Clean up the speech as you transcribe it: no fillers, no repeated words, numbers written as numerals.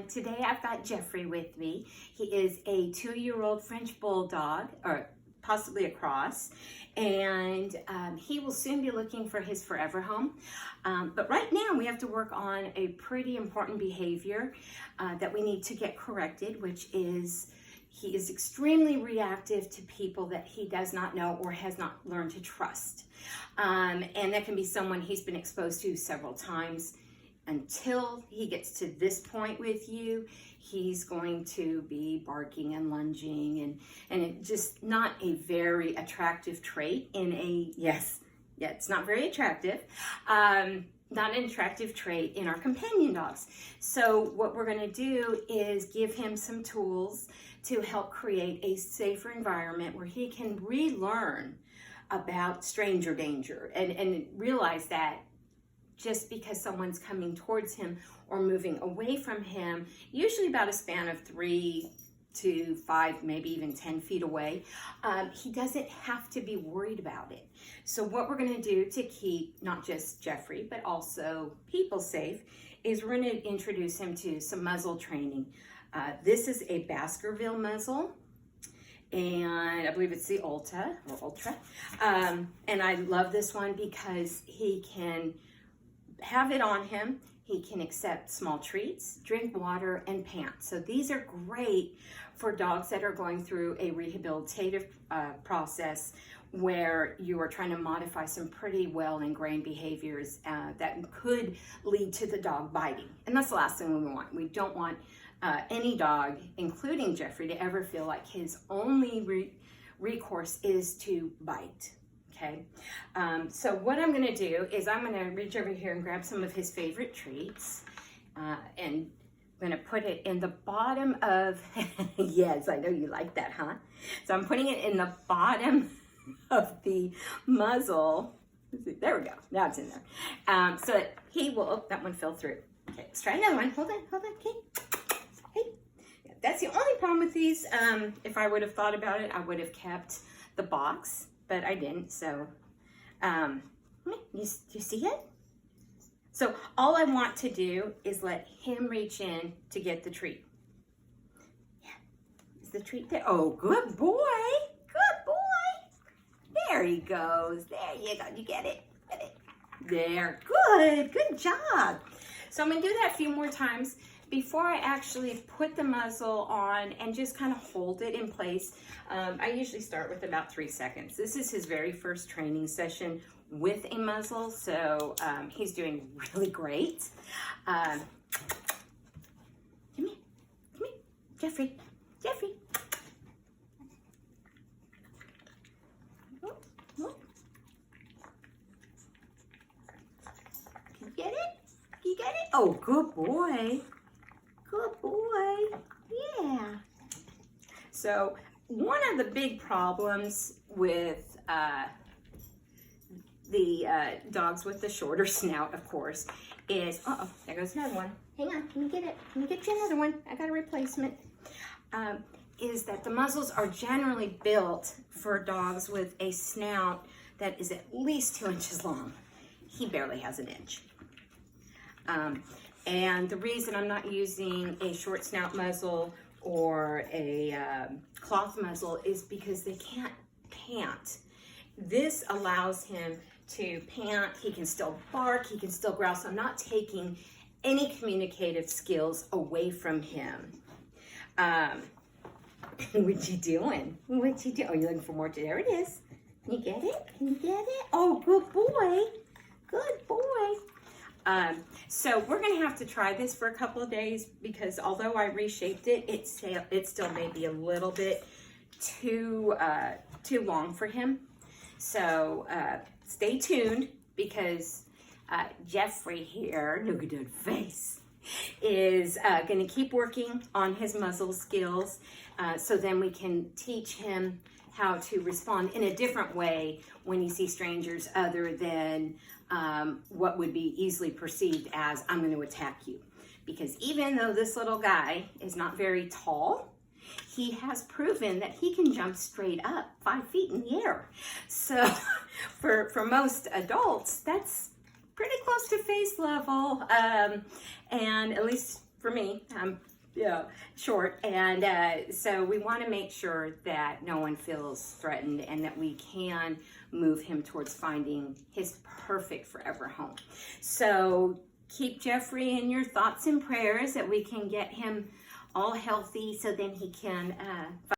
Today I've got Geoffrey with me. He is a 2-year-old French bulldog, or possibly a cross, and he will soon be looking for his forever home. But right now we have to work on a pretty important behavior that we need to get corrected, which is he is extremely reactive to people that he does not know or has not learned to trust. And that can be someone he's been exposed to several times. Until he gets to this point with you, he's going to be barking and lunging and it's just not a very attractive trait in a, it's not very attractive. Not an attractive trait in our companion dogs. So what we're gonna do is give him some tools to help create a safer environment where he can relearn about stranger danger and realize that just because someone's coming towards him or moving away from him, usually about a span of 3 to 5, maybe even 10 feet away, he doesn't have to be worried about it. So what we're gonna do to keep not just Geoffrey, but also people safe, is we're gonna introduce him to some muzzle training. This is a Baskerville muzzle, and I believe it's the Ultra. And I love this one because he can have it on him. He can accept small treats, drink water, and pant. So these are great for dogs that are going through a rehabilitative process where you are trying to modify some pretty well ingrained behaviors that could lead to the dog biting. And that's the last thing we want. We don't want any dog, including Geoffrey, to ever feel like his only recourse is to bite. Okay, so what I'm gonna do is I'm gonna reach over here and grab some of his favorite treats and I'm gonna put it in the bottom of, yes, I know you like that, huh? So I'm putting it in the bottom of the muzzle. There we go, now it's in there. So that he will, oh, that one fell through. Okay, let's try another one, hold on, okay. Hey, yeah, that's the only problem with these. If I would have thought about it, I would have kept the box, but I didn't, so, you see it? So all I want to do is let him reach in to get the treat. Yeah, is the treat there? Oh, good boy, good boy. There he goes, there you go, you get it, There, good job. So I'm gonna do that a few more times before I actually put the muzzle on and just kind of hold it in place. I usually start with about 3 seconds. This is his very first training session with a muzzle, so he's doing really great. Come here, Geoffrey. Oh. Can you get it? Oh, good boy. Good boy, yeah. So one of the big problems with the dogs with the shorter snout, of course, is, there goes another one. Hang on, let me get it. Let me get you another one. I got a replacement. Is that the muzzles are generally built for dogs with a snout that is at least 2 inches long. He barely has an inch. And the reason I'm not using a short snout muzzle or a cloth muzzle is because they can't pant. This allows him to pant, he can still bark, he can still growl, so I'm not taking any communicative skills away from him. What you doing? Oh, you're looking for more? There it is. Can you get it? Oh, good boy. So we're gonna have to try this for a couple of days because although I reshaped it, it still may be a little bit too long for him. So stay tuned because Geoffrey here, look at that face, is gonna keep working on his muzzle skills so then we can teach him how to respond in a different way when you see strangers other than what would be easily perceived as I'm going to attack you. Because even though this little guy is not very tall, he has proven that he can jump straight up 5 feet in the air. So for most adults, that's pretty close to face level. And at least for me. I'm short, and so we want to make sure that no one feels threatened and that we can move him towards finding his perfect forever home. So keep Geoffrey in your thoughts and prayers that we can get him all healthy so then he can